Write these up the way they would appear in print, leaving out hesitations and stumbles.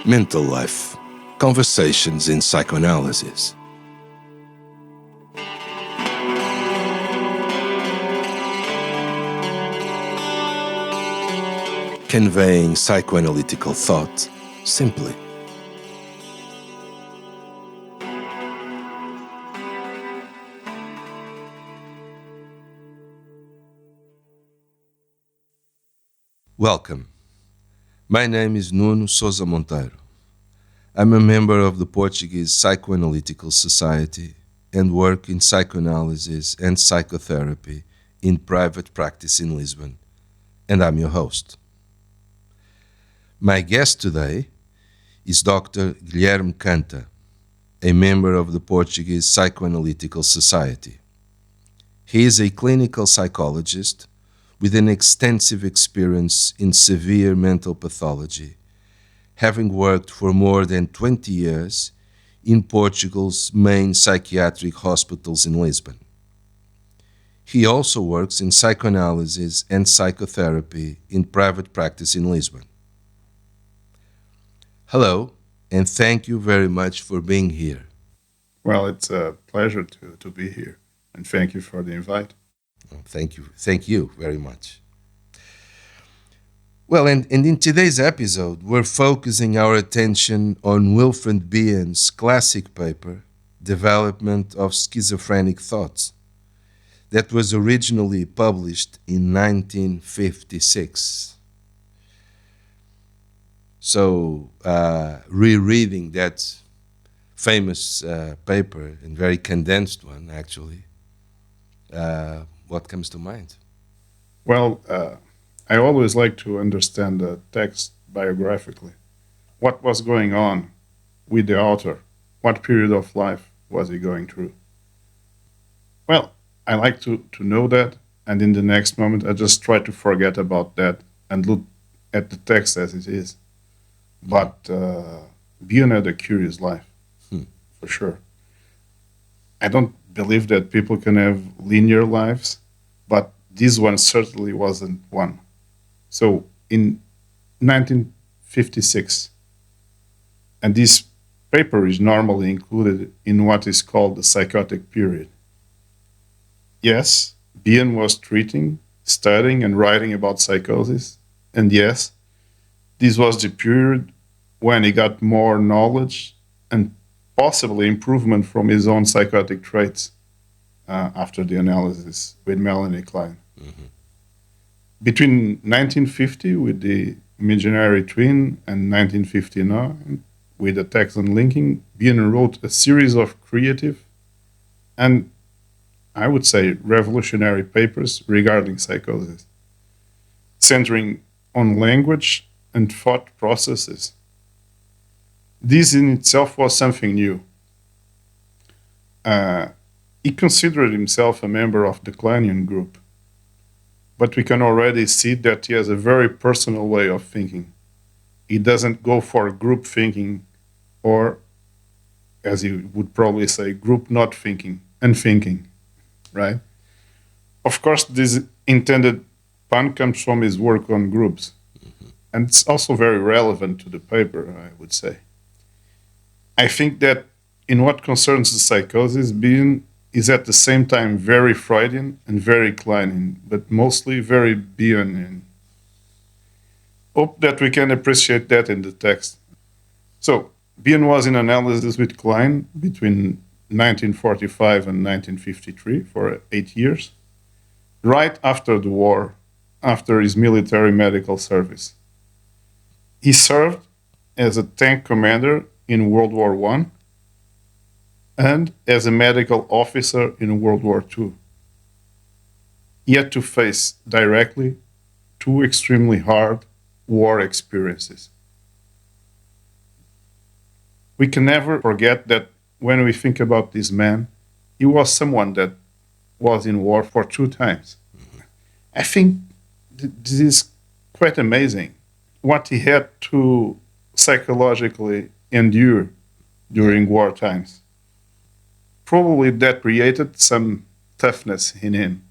Mental Life. Conversations in Psychoanalysis. Conveying psychoanalytical thought simply. Welcome. My name is Nuno Sousa Monteiro. I'm a member of the Portuguese Psychoanalytical Society and work in psychoanalysis and psychotherapy in private practice in Lisbon, and I'm your host. My guest today is Dr. Guilherme Canta, a member of the Portuguese Psychoanalytical Society. He is a clinical psychologist with an extensive experience in severe mental pathology, having worked for more than 20 years in Portugal's main psychiatric hospitals in Lisbon. He also works in psychoanalysis and psychotherapy in private practice in Lisbon. Hello, and thank you very much for being here. Well, it's a pleasure to be here, and thank you for the invite. Thank you very much. Well, and in today's episode, we're focusing our attention on Wilfred Bion's classic paper, Development of Schizophrenic Thoughts, that was originally published in 1956. So, rereading that famous paper, and very condensed one, actually, what comes to mind? Well, I always like to understand the text biographically. What was going on with the author? What period of life was he going through? Well, I like to know that, and in the next moment, I just try to forget about that and look at the text as it is. But Bion had a curious life, for sure. I don't believe that people can have linear lives, but this one certainly wasn't one. So in 1956, and this paper is normally included in what is called the psychotic period. Yes, Bion was treating, studying, and writing about psychosis, and yes, this was the period when he got more knowledge and possibly improvement from his own psychotic traits after the analysis with Melanie Klein. Mm-hmm. Between 1950 with the imaginary twin and 1959 with the text on linking, Bion wrote a series of creative and I would say revolutionary papers regarding psychosis, centering on language and thought processes. This in itself was something new. He considered himself a member of the Kleinian group, but we can already see that he has a very personal way of thinking. He doesn't go for group thinking, or, as he would probably say, group not thinking and thinking, right? Of course, this intended pun comes from his work on groups, and it's also very relevant to the paper, I would say. I think that in what concerns the psychosis, Bion is at the same time very Freudian and very Kleinian, but mostly very Bionian. Hope that we can appreciate that in the text. So, Bion was in analysis with Klein between 1945 and 1953 for 8 years, right after the war, after his military medical service. He served as a tank commander in World War I and as a medical officer in World War II. He had to face directly two extremely hard war experiences. We can never forget that when we think about this man, he was someone that was in war for 2 times. I think this is quite amazing what he had to psychologically endure during war times. Probably that created some toughness in him.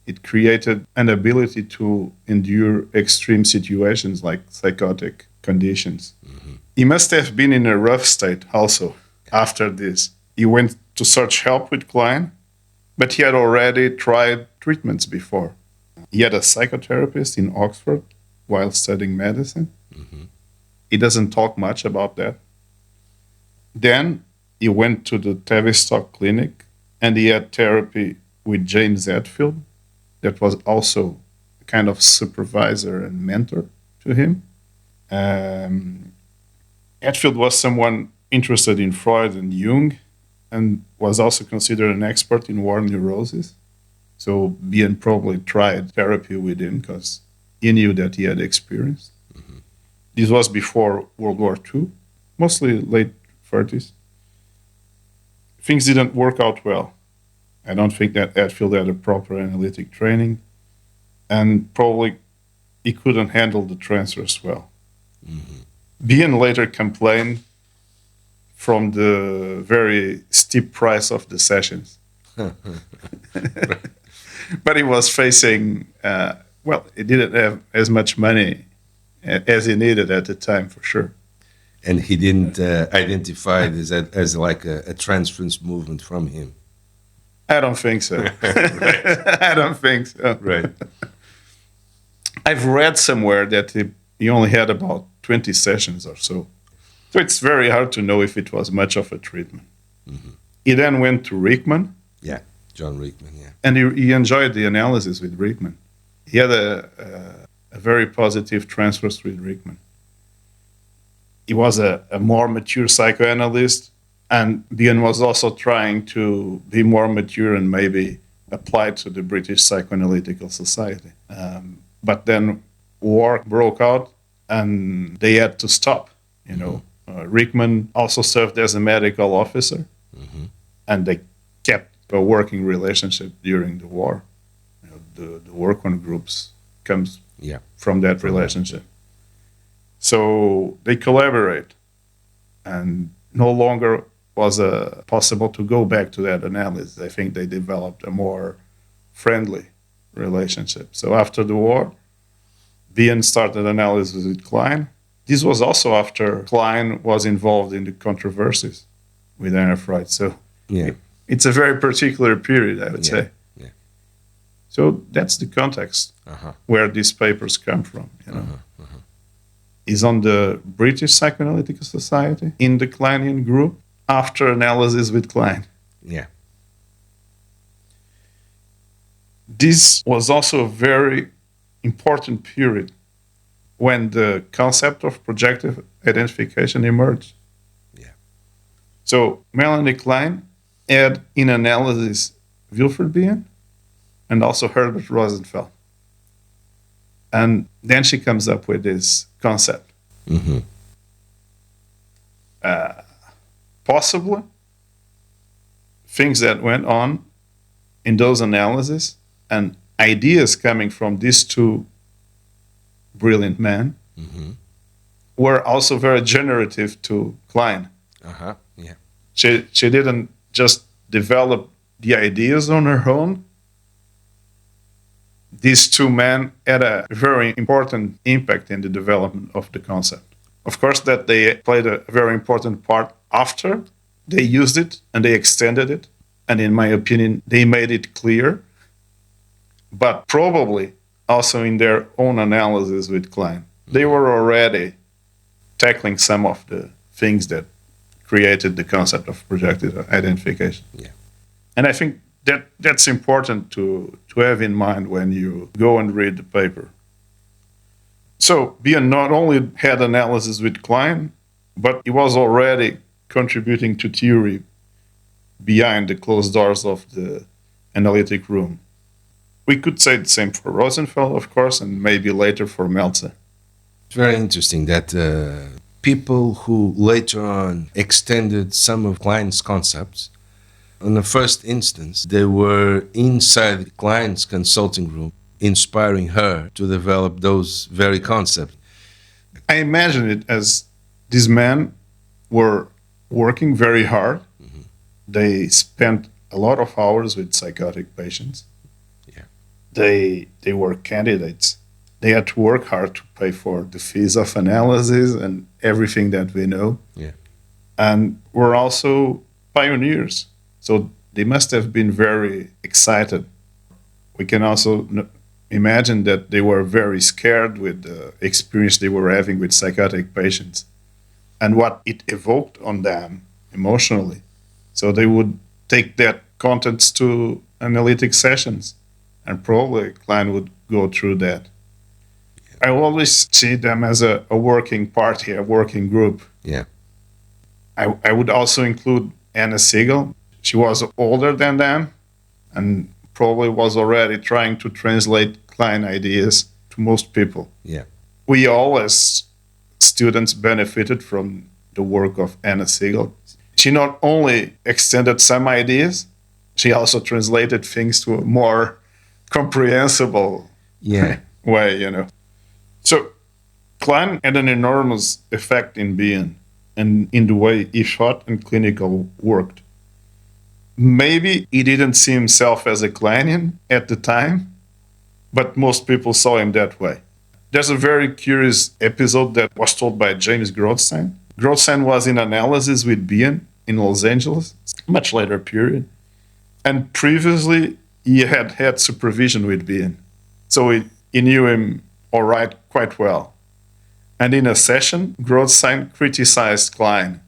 It created an ability to endure extreme situations like psychotic conditions. He must have been in a rough state also after this. He went to search help with Klein, but he had already tried treatments before. He had a psychotherapist in Oxford while studying medicine. Mm-hmm. He doesn't talk much about that. Then he went to the Tavistock Clinic and he had therapy with James Hetfield, that was also a kind of supervisor and mentor to him. Hetfield was someone interested in Freud and Jung and was also considered an expert in war neurosis. So Bion probably tried therapy with him because he knew that he had experience. Mm-hmm. This was before World War II, mostly late 30s. Things didn't work out well. I don't think that Hetfield had a proper analytic training, and probably he couldn't handle the transfers well. Mm-hmm. Bion later complained from the very steep price of the sessions. But he was facing, he didn't have as much money as he needed at the time, for sure. And he didn't identify this as like a transference movement from him. I don't think so. I don't think so. Right. I've read somewhere that he only had about 20 sessions or so. So it's very hard to know if it was much of a treatment. Mm-hmm. He then went to Rickman. Yeah, John Rickman, yeah. And he enjoyed the analysis with Rickman. He had a very positive transfers with Rickman. He was a more mature psychoanalyst, and Bion was also trying to be more mature and maybe apply to the British Psychoanalytical Society. But then war broke out, and they had to stop. You know, Rickman also served as a medical officer, mm-hmm. and they kept a working relationship during the war. You know, the work on groups comes from that relationship. So they collaborate, and no longer was possible to go back to that analysis. I think they developed a more friendly relationship. So after the war, Bion started analysis with Klein. This was also after Klein was involved in the controversies with Anna Freud. So it's a very particular period, I would say. Yeah. So that's the context where these papers come from. You know, is on the British Psychoanalytical Society in the Kleinian group after analysis with Klein. Yeah. This was also a very important period when the concept of projective identification emerged. Yeah. So Melanie Klein had in analysis Wilfred Bion and also Herbert Rosenfeld. And then she comes up with this concept. Mm-hmm. Possibly things that went on in those analyses and ideas coming from these two brilliant men were also very generative to Klein. Yeah. She didn't just develop the ideas on her own. These two men had a very important impact in the development of the concept. Of course, that they played a very important part after they used it and they extended it. And in my opinion, they made it clear. But probably also in their own analysis with Klein, they were already tackling some of the things that created the concept of projective identification. Yeah. And I think that's important to have in mind when you go and read the paper. So Bion not only had analysis with Klein, but he was already contributing to theory behind the closed doors of the analytic room. We could say the same for Rosenfeld, of course, and maybe later for Meltzer. It's very interesting that people who later on extended some of Klein's concepts, in the first instance, they were inside Klein's consulting room, inspiring her to develop those very concepts. I imagine it as these men were working very hard. Mm-hmm. They spent a lot of hours with psychotic patients. Yeah. They were candidates They had to work hard to pay for the fees of analysis and everything that we know. Yeah. And were also pioneers. So they must have been very excited. We can also imagine that they were very scared with the experience they were having with psychotic patients and what it evoked on them emotionally. So they would take that contents to analytic sessions, and probably a client would go through that. I always see them as a working party, a working group. Yeah. I would also include Anna Siegel. She was older than them and probably was already trying to translate client ideas to most people. Yeah. We all, as students, benefited from the work of Anna Siegel. She not only extended some ideas, she also translated things to a more comprehensible way. So Klein had an enormous effect in Bion and in the way he thought and clinical worked. Maybe he didn't see himself as a Kleinian at the time, but most people saw him that way. There's a very curious episode that was told by James Grothstein. Grothstein was in analysis with Bion in Los Angeles, much later period. And previously, he had supervision with Bion. So he knew him all right, quite well. And in a session, Grothstein criticized Klein.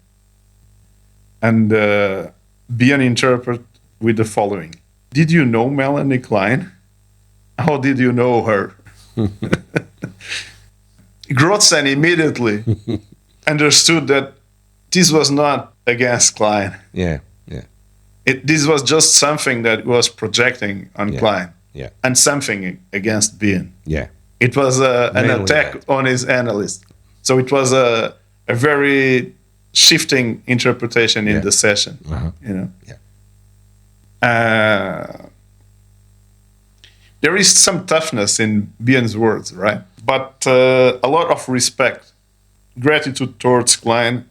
And Bion interpreted with the following: "Did you know Melanie Klein? How did you know her?" Grothstein immediately understood that this was not against Klein. Yeah. This was just something that was projecting on Klein. Yeah. And something against Bion. Yeah. It was an attack on his analyst. So it was a very shifting interpretation in the session. Yeah. There is some toughness in Bion's words, right? But a lot of respect, gratitude towards Klein,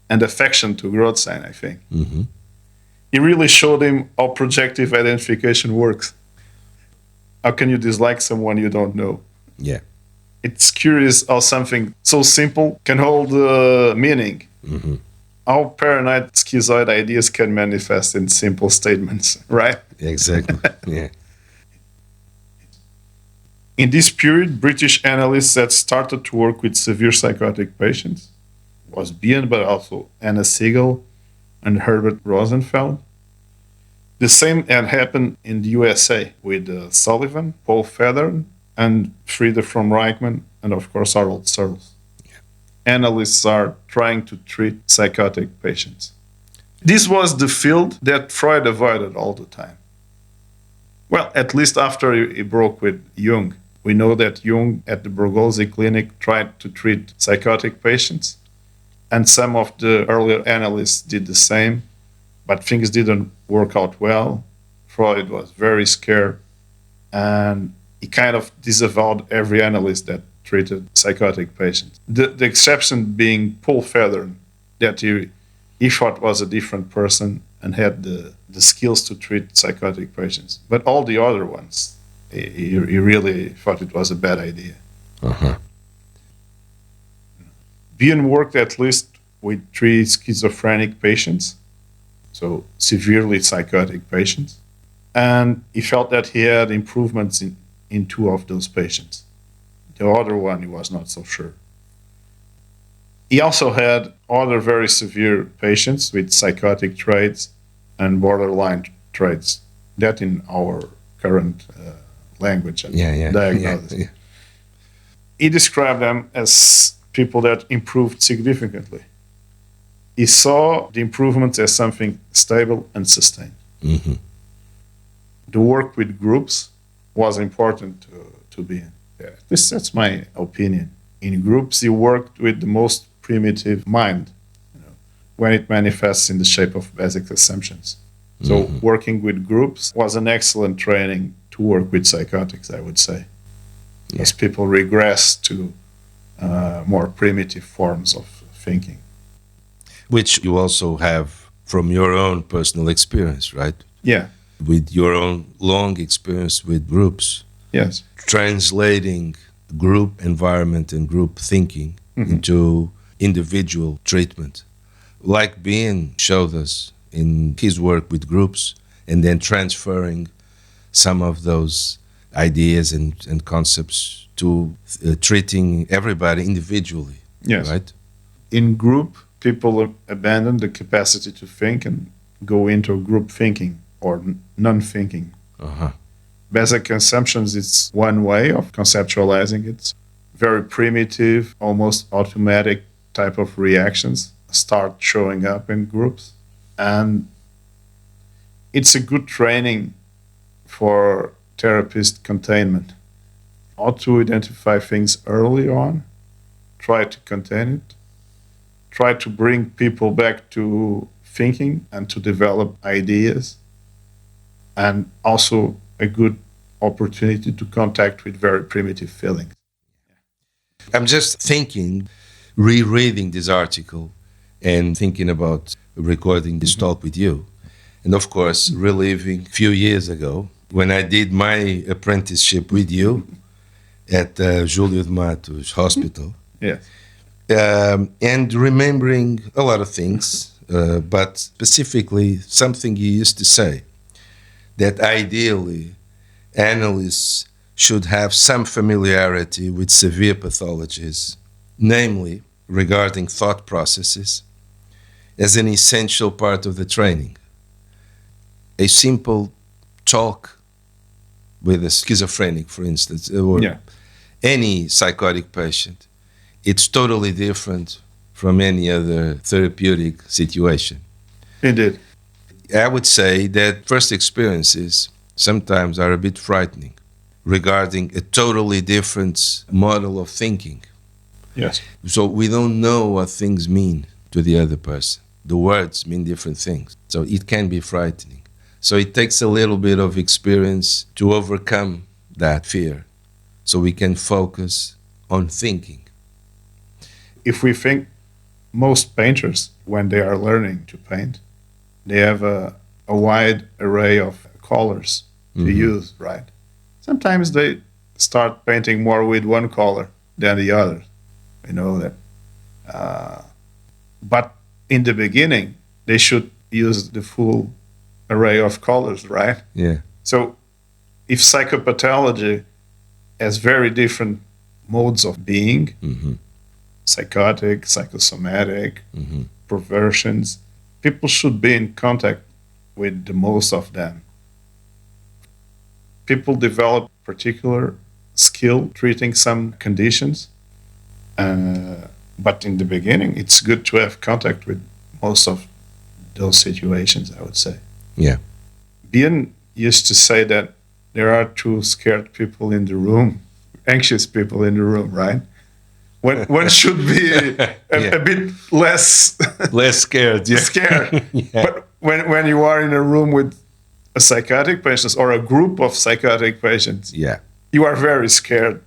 and affection to Grothstein, I think. Mm-hmm. He really showed him how projective identification works. How can you dislike someone you don't know? Yeah. It's curious how something so simple can hold meaning. Mm-hmm. How paranoid schizoid ideas can manifest in simple statements, right? Exactly. Yeah. In this period, British analysts that started to work with severe psychotic patients was Bion, but also Anna Siegel and Herbert Rosenfeld. The same had happened in the USA with Sullivan, Paul Feathern, and Frieda from Reichmann, and of course Harold Searles. Yeah. Analysts are trying to treat psychotic patients. This was the field that Freud avoided all the time. Well, at least after he broke with Jung. We know that Jung at the Borgolzi Clinic tried to treat psychotic patients, and some of the earlier analysts did the same, but things didn't work out well. Freud was very scared, and he kind of disavowed every analyst that treated psychotic patients. The exception being Paul Feathern, that he thought was a different person and had the skills to treat psychotic patients. But all the other ones, he really thought it was a bad idea. Uh-huh. Bion worked at least with 3 schizophrenic patients, so severely psychotic patients, and he felt that he had improvements in 2 of those patients. The other one, he was not so sure. He also had other very severe patients with psychotic traits and borderline traits. That in our current language and diagnosis. Yeah. He described them as people that improved significantly. He saw the improvements as something stable and sustained. Mm-hmm. The work with groups was important to be in. That's my opinion. In groups, he worked with the most primitive mind, when it manifests in the shape of basic assumptions. So working with groups was an excellent training to work with psychotics, I would say, as people regress to more primitive forms of thinking. Which you also have from your own personal experience, right? Yeah. With your own long experience with groups. Yes. Translating group environment and group thinking into individual treatment, like Bion showed us in his work with groups, and then transferring some of those ideas and concepts to treating everybody individually. Yes. Right? In group, people abandon the capacity to think and go into group thinking or non-thinking. Uh-huh. Basic assumptions is one way of conceptualizing it. Very primitive, almost automatic type of reactions start showing up in groups. And it's a good training for therapist containment. How to identify things early on, try to contain it, try to bring people back to thinking and to develop ideas, and also a good opportunity to contact with very primitive feelings. I'm just thinking, rereading this article and thinking about recording this talk with you. And of course, reliving a few years ago when I did my apprenticeship with you at Júlio de Matos Hospital. Yes. And remembering a lot of things, but specifically something you used to say, that ideally analysts should have some familiarity with severe pathologies, namely regarding thought processes, as an essential part of the training. A simple talk with a schizophrenic, for instance, or any psychotic patient, it's totally different from any other therapeutic situation. Indeed. I would say that first experiences sometimes are a bit frightening regarding a totally different model of thinking. Yes. So we don't know what things mean to the other person. The words mean different things. So it can be frightening. So it takes a little bit of experience to overcome that fear so we can focus on thinking. If we think most painters, when they are learning to paint, they have a wide array of colors to use, right? Sometimes they start painting more with one color than the other. We know that. But in the beginning, they should use the full array of colors, right? Yeah. So if psychopathology has very different modes of being, psychotic, psychosomatic, perversions, people should be in contact with the most of them. People develop particular skill treating some conditions, but in the beginning, it's good to have contact with most of those situations, I would say. Yeah. Bion used to say that there are two scared people in the room, anxious people in the room, right? One should be a bit less scared. Yeah. scared. Yeah. But when you are in a room with a psychotic patient or a group of psychotic patients, you are very scared,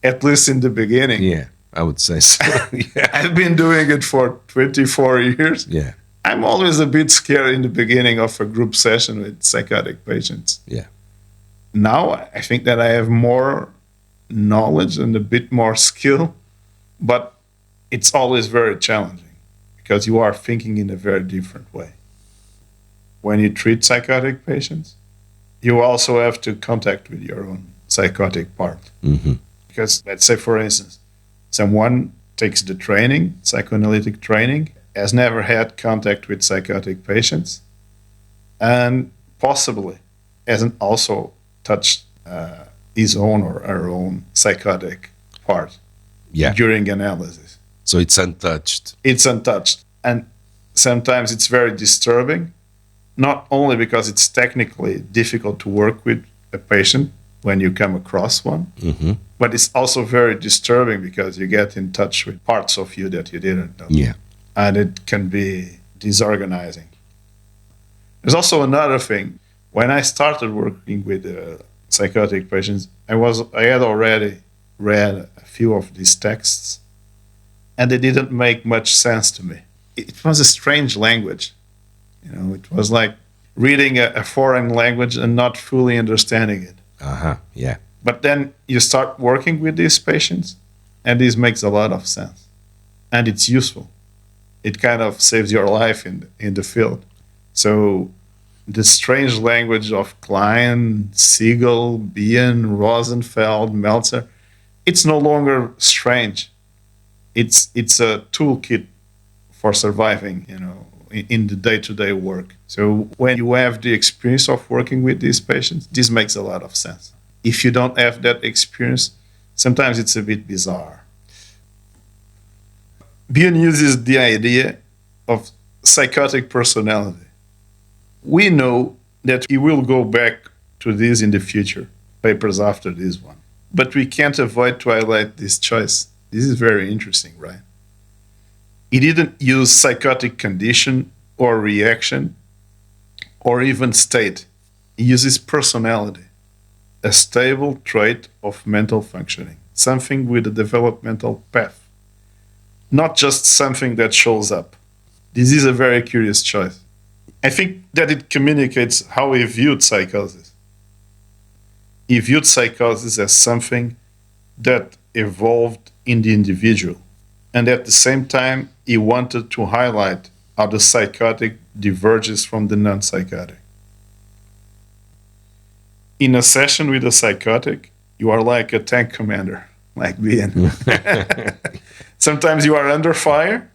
at least in the beginning. Yeah, I would say so. Yeah. I've been doing it for 24 years. Yeah. I'm always a bit scared in the beginning of a group session with psychotic patients. Yeah. Now I think that I have more knowledge and a bit more skill, but it's always very challenging because you are thinking in a very different way. When you treat psychotic patients, you also have to contact with your own psychotic part. Because let's say, for instance, someone takes the training, psychoanalytic training, has never had contact with psychotic patients, and possibly hasn't also touched his own or her own psychotic part during analysis. So it's untouched. It's untouched. And sometimes it's very disturbing, not only because it's technically difficult to work with a patient when you come across one, but it's also very disturbing because you get in touch with parts of you that you didn't know. Yeah. And it can be disorganizing. There's also another thing. When I started working with psychotic patients, I had already read a few of these texts, and they didn't make much sense to me. It was a strange language. It was like reading a foreign language and not fully understanding it. Yeah. But then you start working with these patients, and this makes a lot of sense. And it's useful. It kind of saves your life in the field. So the strange language of Klein, Siegel, Bion, Rosenfeld, Meltzer, it's no longer strange. It's a toolkit for surviving, in the day-to-day work. So when you have the experience of working with these patients, this makes a lot of sense. If you don't have that experience, sometimes it's a bit bizarre. Bion uses the idea of psychotic personality. We know that he will go back to this in the future, papers after this one. But we can't avoid to highlight this choice. This is very interesting, right? He didn't use psychotic condition or reaction or even state. He uses personality, a stable trait of mental functioning, something with a developmental path, not just something that shows up. This is a very curious choice. I think that it communicates how he viewed psychosis. He viewed psychosis as something that evolved in the individual. And at the same time, he wanted to highlight how the psychotic diverges from the non-psychotic. In a session with a psychotic, you are like a tank commander, like Bion. Sometimes you are under fire,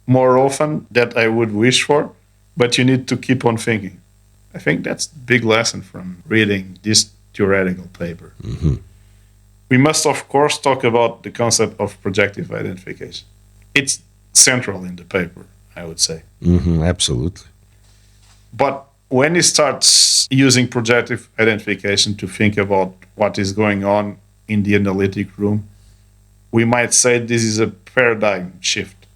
more often that I would wish for, but you need to keep on thinking. I think that's a big lesson from reading this theoretical paper. Mm-hmm. We must, of course, talk about the concept of projective identification. It's central in the paper, I would say. Mm-hmm, absolutely. But when he starts using projective identification to think about what is going on in the analytic room, we might say this is a paradigm shift.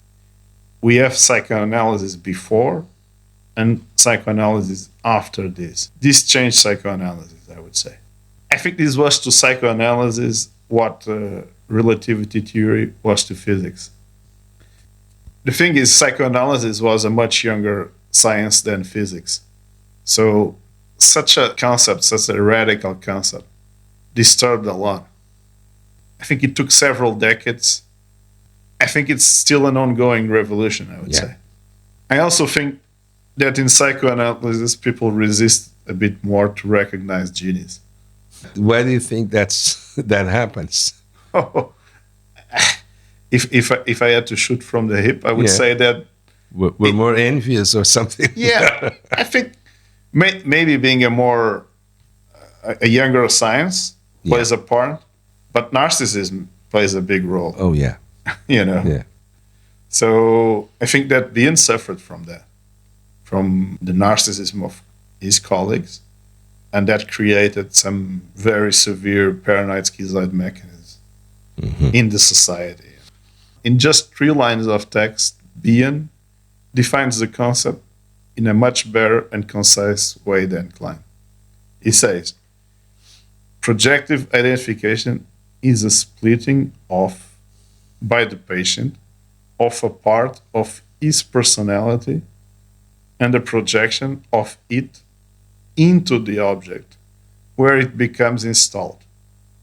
We have psychoanalysis before and psychoanalysis after this. This changed psychoanalysis, I would say. I think this was to psychoanalysis what relativity theory was to physics. The thing is, psychoanalysis was a much younger science than physics. So such a concept, such a radical concept, disturbed a lot. I think it took several decades. I think it's still an ongoing revolution, I would say. I also think that in psychoanalysis, people resist a bit more to recognize genius. Why do you think that happens? Oh, if I had to shoot from the hip, I would say that we're more envious or something. Yeah, I think maybe being a younger science plays a part, but narcissism plays a big role. Oh yeah, Yeah. So I think that Bion suffered from that, from the narcissism of his colleagues, and that created some very severe paranoid schizoid mechanisms in the society. In just 3 lines of text, Bion defines the concept in a much better and concise way than Klein. He says, projective identification is a splitting off by the patient of a part of his personality and the projection of it into the object, where it becomes installed,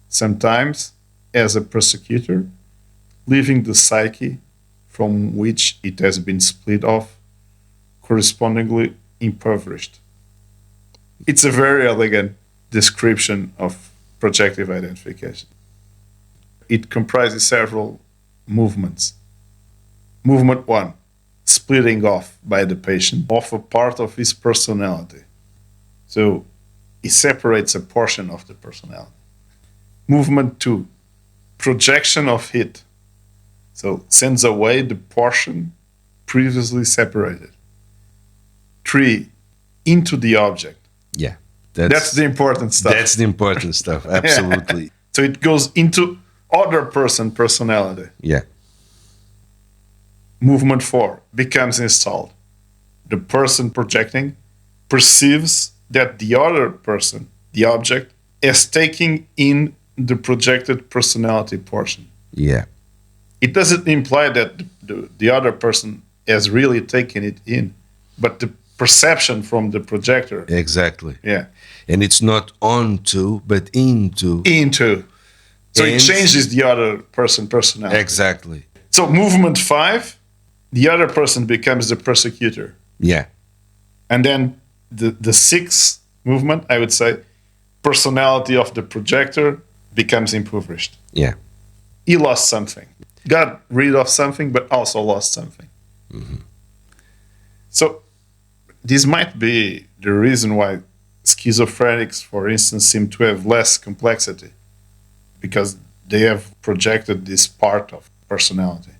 sometimes as a persecutor, leaving the psyche from which it has been split off correspondingly impoverished. It's a very elegant description of projective identification. It comprises several movements. Movement 1, splitting off by the patient of a part of his personality. So he separates a portion of the personality. Movement 2, projection of it. So sends away the portion previously separated. 3, into the object. Yeah. That's the important stuff. That's the important stuff, absolutely. So it goes into other personality. Yeah. Movement 4, becomes installed. The person projecting perceives that the other person, the object, is taking in the projected personality portion. Yeah. It doesn't imply that the other person has really taken it in, but the perception from the projector. Exactly. Yeah. And it's not onto, but into. Into. So it And- changes the other personality. Exactly. So movement 5, the other person becomes the persecutor. Yeah. And then the 6th movement, I would say, personality of the projector becomes impoverished. Yeah. He lost something. Got rid of something, but also lost something. Mm-hmm. So this might be the reason why schizophrenics, for instance, seem to have less complexity, because they have projected this part of personality.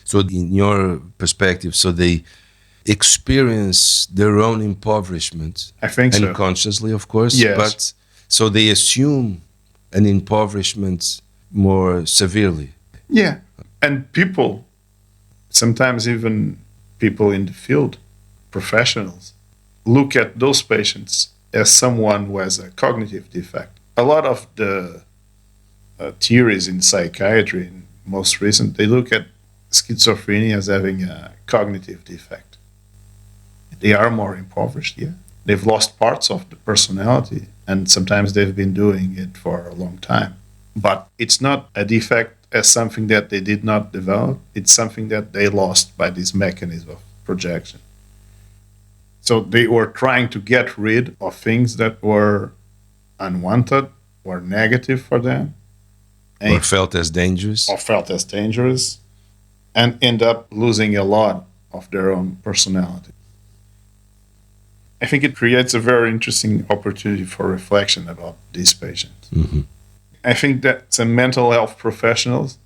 So in your perspective, so they experience their own impoverishment I think so. unconsciously, of course, Yes. but so they assume an impoverishment more severely. Yeah. And people, sometimes even people in the field, professionals, look at those patients as someone who has a cognitive defect. A lot of the theories in psychiatry, most recent, they look at schizophrenia as having a cognitive defect. They are more impoverished, yeah. They've lost parts of the personality, and sometimes they've been doing it for a long time. But it's not a defect as something that they did not develop. It's something that they lost by this mechanism of projection. So they were trying to get rid of things that were unwanted or negative for them, Or felt as dangerous. or felt as dangerous, and end up losing a lot of their own personality. I think it creates a very interesting opportunity for reflection about these patients. Mm-hmm. I think that some mental health professionals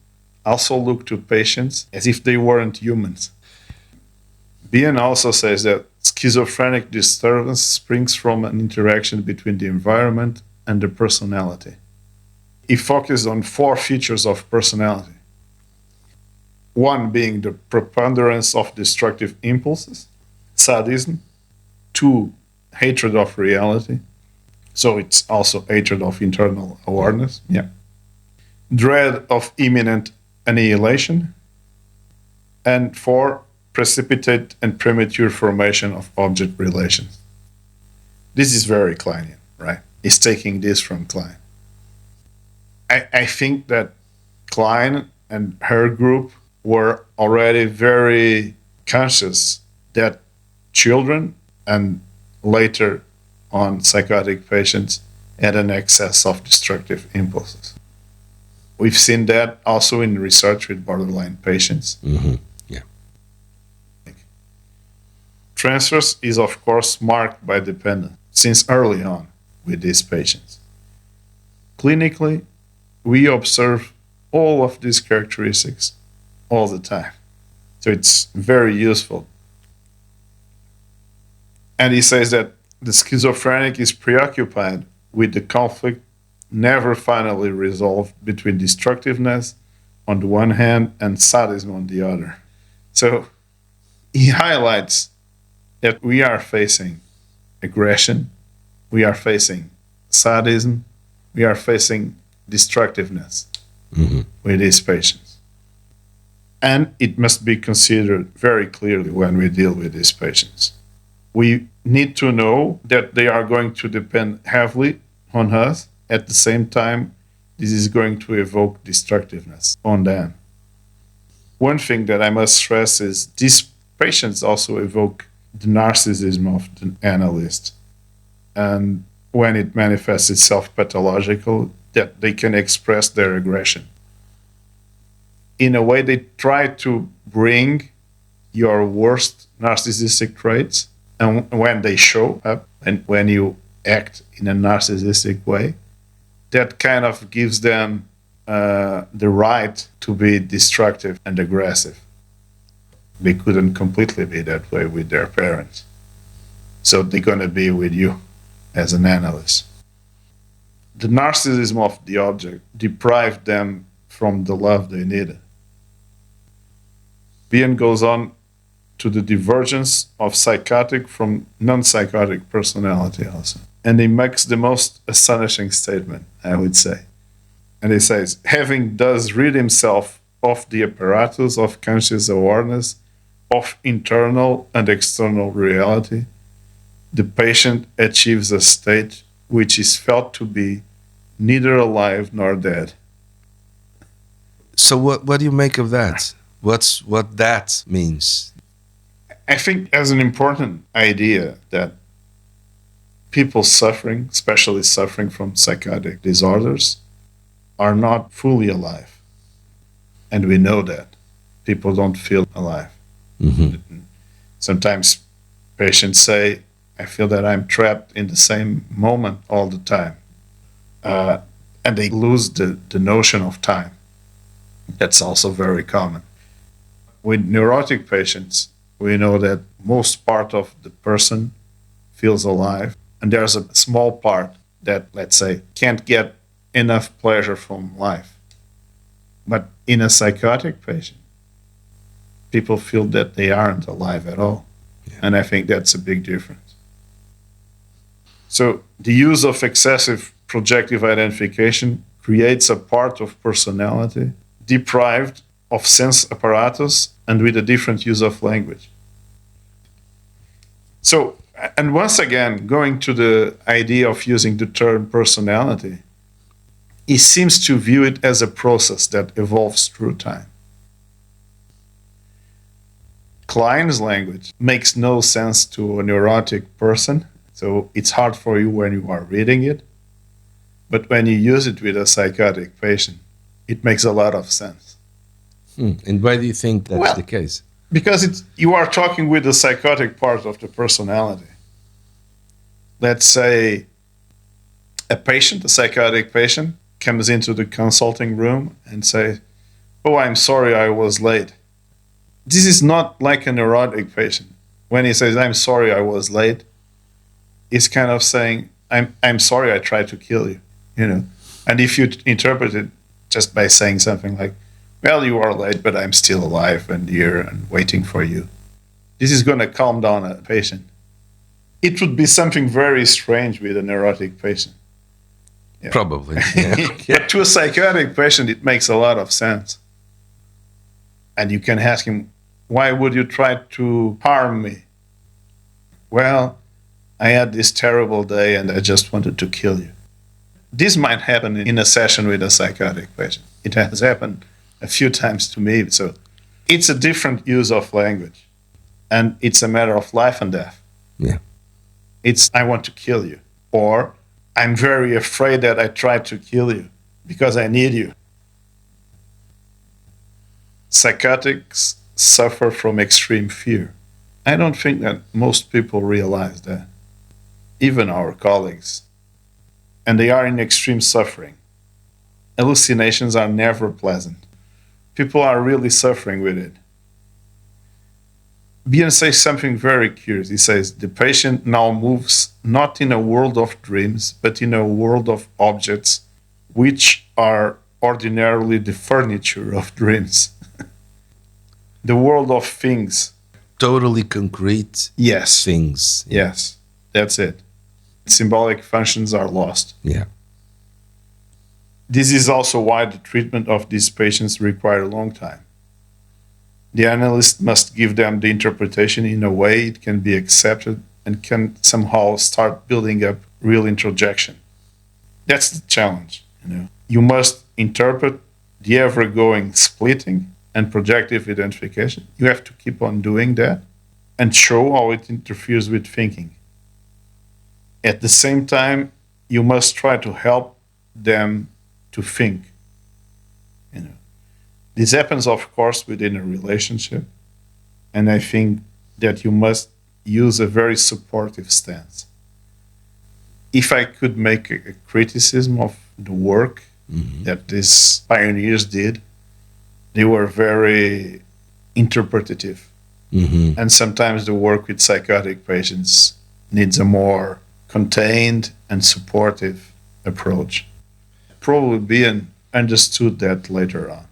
also look to patients as if they weren't humans. Bion also says that schizophrenic disturbance springs from an interaction between the environment and the personality. He focused on 4 features of personality. One being the preponderance of destructive impulses, sadism. 2, hatred of reality. So it's also hatred of internal awareness. Yeah. Dread of imminent annihilation. And 4, precipitate and premature formation of object relations. This is very Kleinian, right? He's taking this from Klein. I think that Klein and her group were already very conscious that children and later on psychotic patients had an excess of destructive impulses. We've seen that also in research with borderline patients. Mm-hmm. Yeah. Transfers is, of course, marked by dependence since early on with these patients. Clinically, we observe all of these characteristics all the time. So it's very useful. And he says that the schizophrenic is preoccupied with the conflict never finally resolved between destructiveness on the one hand and sadism on the other. So he highlights that we are facing aggression, we are facing sadism, we are facing destructiveness with these patients. And it must be considered very clearly when we deal with these patients. We need to know that they are going to depend heavily on us. At the same time, this is going to evoke destructiveness on them. One thing that I must stress is these patients also evoke the narcissism of the analyst. And when it manifests itself pathological, that they can express their aggression. In a way, they try to bring your worst narcissistic traits, and when they show up and when you act in a narcissistic way, that kind of gives them the right to be destructive and aggressive. They couldn't completely be that way with their parents. So they're going to be with you as an analyst. The narcissism of the object deprived them from the love they needed. Bion goes on to the divergence of psychotic from non-psychotic personality also. And he makes the most astonishing statement, I would say. And he says, having thus rid himself of the apparatus of conscious awareness of internal and external reality, the patient achieves a state which is felt to be neither alive nor dead. So what do you make of that? What that means? I think as an important idea that people suffering, especially suffering from psychotic disorders, are not fully alive. And we know that. People don't feel alive. Mm-hmm. Sometimes patients say, I feel that I'm trapped in the same moment all the time. And they lose the notion of time. That's also very common. With neurotic patients, we know that most part of the person feels alive, and there's a small part that, let's say, can't get enough pleasure from life. But in a psychotic patient, people feel that they aren't alive at all. Yeah. And I think that's a big difference. So the use of excessive projective identification creates a part of personality deprived of sense apparatus and with a different use of language. So, and once again, going to the idea of using the term personality, he seems to view it as a process that evolves through time. Klein's language makes no sense to a neurotic person, so it's hard for you when you are reading it. But when you use it with a psychotic patient, it makes a lot of sense. And why do you think that's the case? Because you are talking with the psychotic part of the personality. Let's say a psychotic patient, comes into the consulting room and says, "Oh, I'm sorry I was late." This is not like a neurotic patient. When he says, "I'm sorry I was late," he's kind of saying, I'm sorry I tried to kill you, you know. And if you interpret it just by saying something like, "Well, you are late, but I'm still alive and here and waiting for you," this is going to calm down a patient. It would be something very strange with a neurotic patient. Yeah. Probably. Yeah. But to a psychotic patient, it makes a lot of sense. And you can ask him, "Why would you try to harm me?" "Well, I had this terrible day and I just wanted to kill you." This might happen in a session with a psychotic patient. It has happened a few times to me. So it's a different use of language. And it's a matter of life and death. Yeah. It's, "I want to kill you." Or, "I'm very afraid that I tried to kill you because I need you." Psychotics suffer from extreme fear. I don't think that most people realize that, even our colleagues. And they are in extreme suffering. Hallucinations are never pleasant. People are really suffering with it. Bion says something very curious. He says, the patient now moves not in a world of dreams, but in a world of objects, which are ordinarily the furniture of dreams. The world of things. Totally concrete Yes. things. Yes, that's it. Symbolic functions are lost. Yeah. This is also why the treatment of these patients require a long time. The analyst must give them the interpretation in a way it can be accepted and can somehow start building up real introjection. That's the challenge. You must interpret the ever-going splitting and projective identification. You have to keep on doing that and show how it interferes with thinking. At the same time, you must try to help them to think. This happens, of course, within a relationship, and I think that you must use a very supportive stance. If I could make a criticism of the work that these pioneers did, they were very interpretative. And sometimes the work with psychotic patients needs a more contained and supportive approach. Probably Bion understood that later on.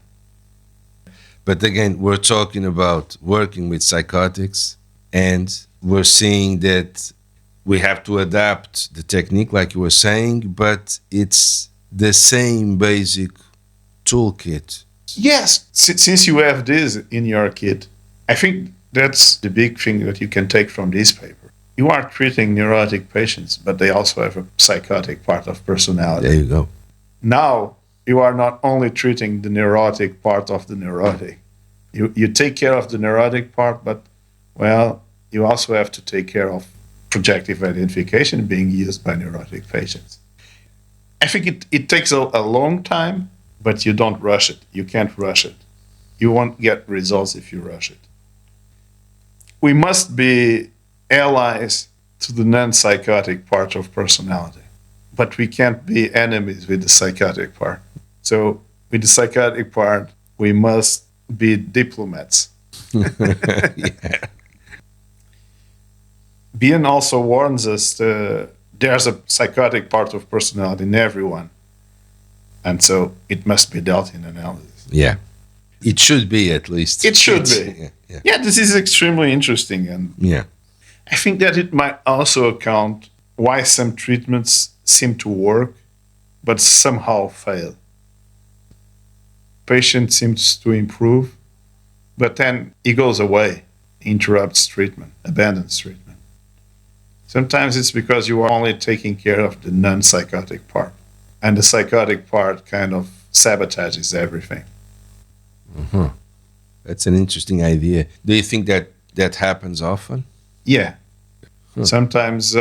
But again, we're talking about working with psychotics, and we're seeing that we have to adapt the technique, like you were saying, but it's the same basic toolkit. Yes, since you have this in your kit, I think That's the big thing that you can take from this paper. You are treating neurotic patients, but they also have a psychotic part of personality. There you go. Now, you are not only treating the neurotic part of the neurotic. You take care of the neurotic part, but, well, you also have to take care of projective identification being used by neurotic patients. I think it takes a long time, but you don't rush it. You can't rush it. You won't get results if you rush it. We must be allies to the non-psychotic part of personality, but we can't be enemies with the psychotic part. So with the psychotic part, we must be diplomats. Yeah. Bion also warns us there's a psychotic part of personality in everyone, and so it must be dealt in analysis. Yeah. It should be, at least. It should be. Yeah, this is extremely interesting, and Yeah. I think that it might also account why some treatments seem to work, but somehow fail. Patient seems to improve, but then he goes away, interrupts treatment, abandons treatment. Sometimes it's because you are only taking care of the non-psychotic part, and the psychotic part kind of sabotages everything. Uh-huh. That's an interesting idea. Do you think that happens often? Yeah. Sometimes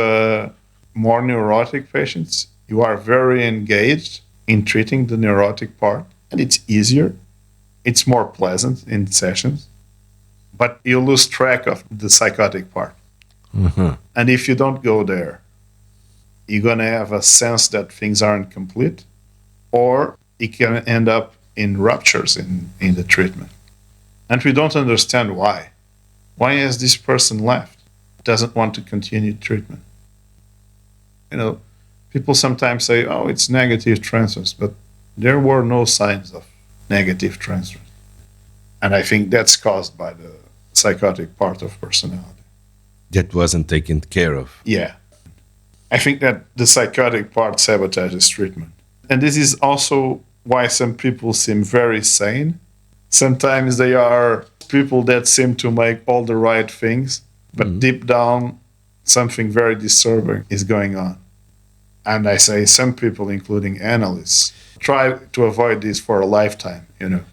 more neurotic patients, you are very engaged in treating the neurotic part, and it's easier. It's more pleasant in sessions, but you lose track of the psychotic part. Uh-huh. And if you don't go there, you're going to have a sense that things aren't complete, or it can end up in ruptures in the treatment. And we don't understand why. Why has this person left? Doesn't want to continue treatment. You know, people sometimes say, oh, it's negative transfers, but there were no signs of negative transfers. And I think that's caused by the psychotic part of personality. That wasn't taken care of. Yeah. I think that the psychotic part sabotages treatment. And this is also why some people seem very sane. Sometimes they are people that seem to make all the right things, but deep down, something very disturbing is going on. And I say some people, including analysts, try to avoid this for a lifetime, you know.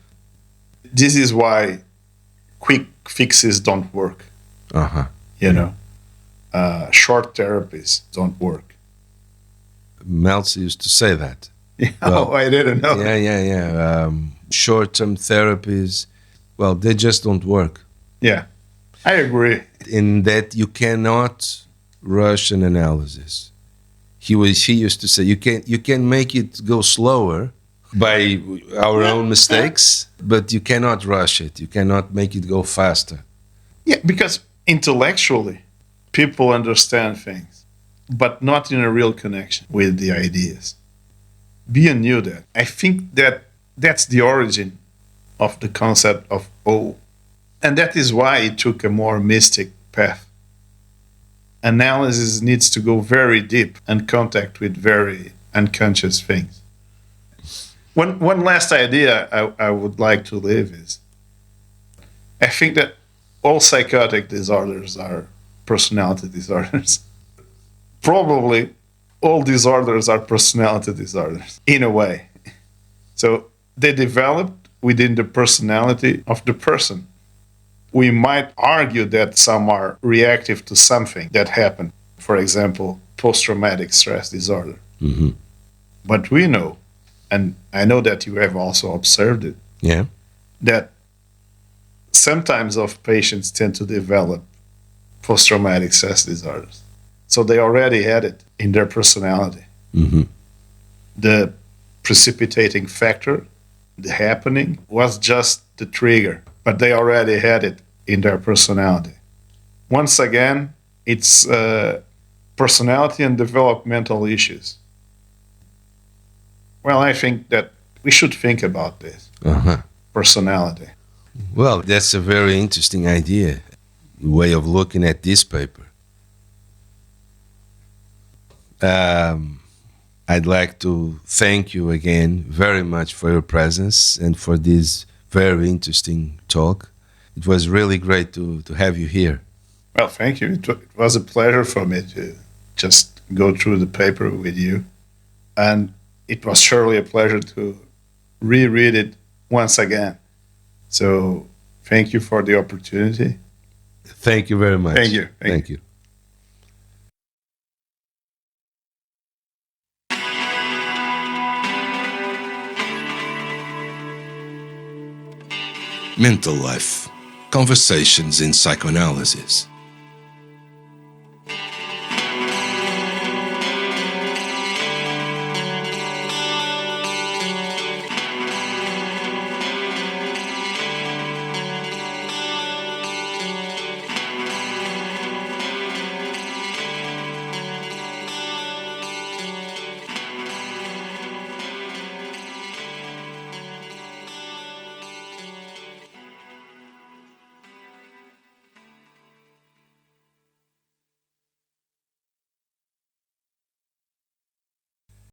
This is why quick fixes don't work, Uh-huh. you know. Short therapies don't work. Meltzer used to say that. Oh, I didn't know. Yeah. Short-term therapies, well, they just don't work. Yeah, I agree. In that you cannot rush an analysis. He used to say you can make it go slower by our own mistakes, but you cannot rush it. You cannot make it go faster. Yeah, because intellectually, people understand things, but not in a real connection with the ideas. Bion knew that. I think that that's the origin of the concept of O. And that is why it took a more mystic path. Analysis needs to go very deep and contact with very unconscious things. One last idea I would like to leave is I think that all psychotic disorders are personality disorders. Probably all disorders are personality disorders, in a way. So they developed within the personality of the person. We might argue that some are reactive to something that happened. For example, post-traumatic stress disorder. Mm-hmm. But we know, and I know that you have also observed it, Yeah. that sometimes of patients tend to develop post-traumatic stress disorders. So they already had it in their personality. Mm-hmm. The precipitating factor, the happening, was just the trigger, but they already had it in their personality. Once again, it's personality and developmental issues. Well, I think that we should think about this. Uh-huh. Personality. Well, that's a very interesting idea, way of looking at this paper. I'd like to thank you again very much for your presence and for this very interesting talk. It was really great to have you here. Well, thank you. It was a pleasure for me to just go through the paper with you. And it was surely a pleasure to reread it once again. So thank you for the opportunity. Thank you very much. Thank you. Thank you. Mental Life Conversations in Psychoanalysis.